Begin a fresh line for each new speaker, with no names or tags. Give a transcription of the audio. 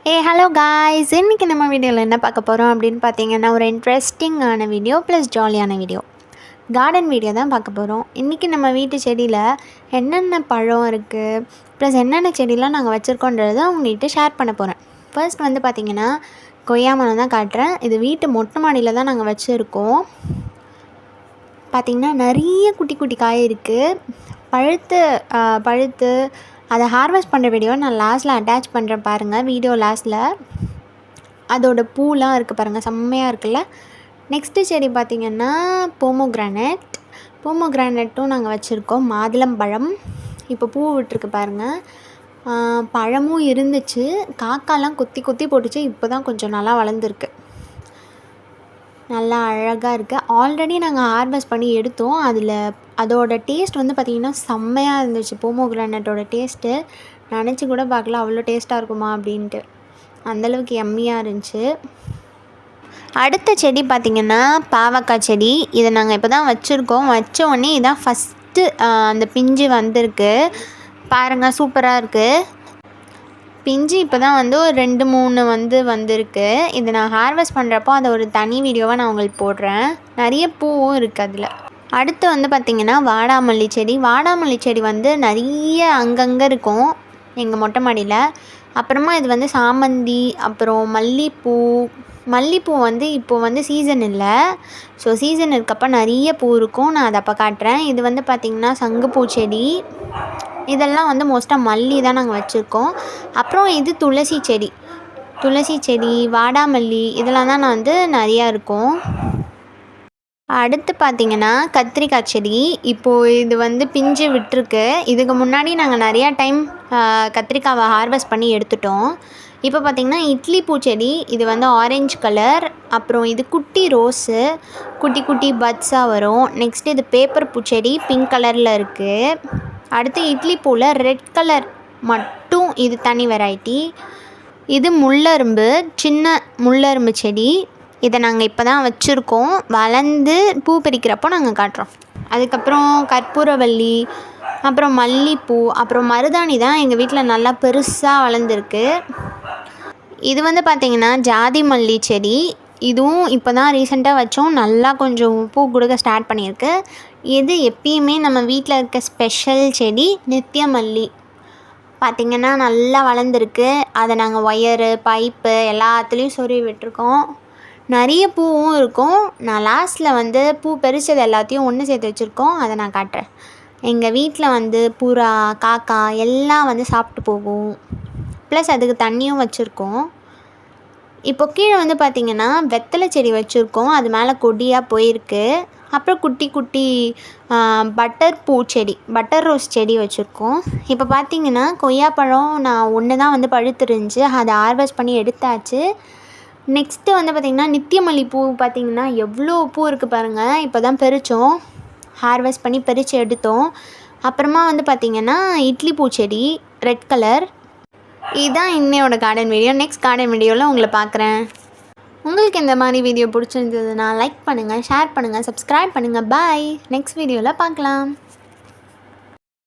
Hello guys, இன்றைக்கி நம்ம வீடியோவில் என்ன பார்க்க போகிறோம் அப்படின்னு பார்த்தீங்கன்னா, ஒரு இன்ட்ரெஸ்டிங்கான வீடியோ ப்ளஸ் ஜாலியான வீடியோ, கார்டன் வீடியோ தான் பார்க்க போகிறோம். இன்றைக்கி நம்ம வீட்டு செடியில் என்னென்ன பழம் இருக்குது ப்ளஸ் என்னென்ன செடியெலாம் நாங்கள் வச்சுருக்கோன்றதை உங்கள்கிட்ட ஷேர் பண்ண போகிறேன். ஃபர்ஸ்ட் வந்து பார்த்திங்கன்னா, கொய்யா மரம் தான் காட்டுறேன். இது வீட்டு மொட்டை மாடியில் தான் நாங்கள் வச்சுருக்கோம். பார்த்திங்கன்னா நிறைய குட்டி குட்டி காய் இருக்குது. பழுத்து அதை ஹார்வெஸ்ட் பண்ணுற வீடியோ நான் லாஸ்ட்டில் அட்டாச் பண்ணுறேன் பாருங்கள். வீடியோ லாஸ்ட்டில் அதோட பூலாம் இருக்குது பாருங்கள், செம்மையாக இருக்குல்ல. நெக்ஸ்ட்டு செடி பார்த்திங்கன்னா போமோக்ரானட்டும் நாங்கள் வச்சுருக்கோம். மாதுளம்பழம் இப்போ பூ விட்டுருக்கு பாருங்கள். பழமும் இருந்துச்சு, காக்காலாம் கொத்தி போட்டுச்சு. இப்போ தான் கொஞ்சம் நல்லா வளர்ந்துருக்கு, நல்லா அழகாக இருக்குது. ஆல்ரெடி நாங்கள் ஹார்வெஸ்ட் பண்ணி எடுத்தோம். அதோட டேஸ்ட் வந்து பார்த்திங்கன்னா செம்மையாக இருந்துச்சு. போமோக்ரானட்டோட டேஸ்ட்டு நினச்சி கூட பார்க்கல, அவ்வளோ டேஸ்ட்டாக இருக்குமா அப்படின்ட்டு. அந்தளவுக்கு எம்மியாக இருந்துச்சு. அடுத்த செடி பார்த்திங்கன்னா பாவக்காய் செடி. இதை நாங்கள் இப்போ தான் வச்சுருக்கோம். வச்ச உடனே இதான் ஃபஸ்ட்டு அந்த பிஞ்சு வந்திருக்கு பாருங்கள், சூப்பராக இருக்குது. பிஞ்சு இப்போ தான் வந்து ஒரு 2-3 வந்திருக்கு. இதை நான் ஹார்வெஸ்ட் பண்ணுறப்போ அதை ஒரு தனி வீடியோவாக நான் உங்களுக்கு போடுறேன். நிறைய பூவும் இருக்குது அதில். அடுத்து வந்து பார்த்திங்கன்னா வாடாமல்லி செடி வந்து நிறைய அங்கங்கே இருக்கும் எங்கள் மொட்டை மாடியில். அப்புறமா இது வந்து சாமந்தி, அப்புறம் மல்லிப்பூ வந்து இப்போது வந்து சீசன் இல்லை. ஸோ சீசன் இருக்கப்போ நிறைய பூ இருக்கும். நான் அதை அப்போ காட்டுறேன். இது வந்து பார்த்திங்கன்னா சங்குப்பூ செடி. இதெல்லாம் வந்து மோஸ்ட்டாக மல்லி தான் நாங்கள் வச்சுருக்கோம். அப்புறம் இது துளசி செடி, வாடாமல்லி, இதெல்லாம் தான் நான் வந்து நிறையா இருக்கும். அடுத்து பார்த்திங்கன்னா கத்திரிக்காய் செடி. இப்போது இது வந்து பிஞ்சு விட்டுருக்கு. இதுக்கு முன்னாடி நாங்கள் நிறையா டைம் கத்திரிக்காவை ஹார்வெஸ்ட் பண்ணி எடுத்துட்டோம். இப்போ பார்த்திங்கன்னா இட்லி பூச்செடி. இது வந்து ஆரஞ்சு கலர். அப்புறம் இது குட்டி ரோஸு, குட்டி பட்ஸாக வரும். நெக்ஸ்ட்டு இது பேப்பர் பூச்செடி, பிங்க் கலரில் இருக்குது. அடுத்து இட்லி பூவில் ரெட் கலர் மட்டும், இது தனி வெரைட்டி. இது சின்ன முள்ளரும்பு செடி. இதை நாங்கள் இப்போ தான் வச்சுருக்கோம். வளர்ந்து பூ பறிக்கிறப்போ நாங்கள் காட்டுறோம். அதுக்கப்புறம் கற்பூரவள்ளி, அப்புறம் மல்லிப்பூ, அப்புறம் மருதாணி தான் எங்கள் வீட்டில் நல்லா பெருசாக வளர்ந்துருக்கு. இது வந்து பார்த்திங்கன்னா ஜாதி மல்லி செடி. இதுவும் இப்போ தான் ரீசெண்டாக வச்சோம். நல்லா கொஞ்சம் பூ கொடுக்க ஸ்டார்ட் பண்ணியிருக்கு. இது எப்பயுமே நம்ம வீட்டில் இருக்க ஸ்பெஷல் செடி நித்தியமல்லி. பார்த்திங்கன்னா நல்லா வளர்ந்துருக்கு. அதை நாங்கள் ஒயரு, பைப்பு எல்லாத்துலேயும் சொருவி விட்டுருக்கோம். நிறைய பூவும் இருக்கும். நான் லாஸ்ட்டில் வந்து பூ பறிச்சது எல்லாத்தையும் ஒன்று சேர்த்து வச்சுருக்கோம். அதை நான் காட்டுறேன். எங்கள் வீட்டில் வந்து புறா, காக்கா எல்லாம் வந்து சாப்பிட்டு போகும். ப்ளஸ் அதுக்கு தண்ணியும் வச்சுருக்கோம். இப்போ கீழே வந்து பார்த்திங்கன்னா வெத்தலை செடி வச்சுருக்கோம். அது மேலே கொடியாக போயிருக்கு. அப்புறம் குட்டி பட்டர் ரோஸ் செடி வச்சுருக்கோம். இப்போ பார்த்திங்கன்னா கொய்யாப்பழம் நான் ஒன்று தான் வந்து பழுத்துருந்துச்சு. அதை ஹார்வெஸ்ட் பண்ணி எடுத்தாச்சு. நெக்ஸ்ட்டு வந்து பார்த்திங்கன்னா நித்தியமல்லி பூ. பார்த்திங்கன்னா எவ்வளோ பூ இருக்குது பாருங்கள். இப்போ தான் பறித்தோம், ஹார்வெஸ்ட் பண்ணி பறித்து எடுத்தோம். அப்புறமா வந்து பார்த்திங்கன்னா இட்லி பூச்செடி ரெட் கலர். இதுதான் இன்னையோட கார்டன் வீடியோ. நெக்ஸ்ட் கார்டன் வீடியோவில் உங்களை பார்க்குறேன். உங்களுக்கு இந்த மாதிரி வீடியோ பிடிச்சிருந்ததுன்னா லைக் பண்ணுங்கள், ஷேர் பண்ணுங்கள், சப்ஸ்கிரைப் பண்ணுங்கள். பாய். நெக்ஸ்ட் வீடியோவில் பார்க்கலாம்.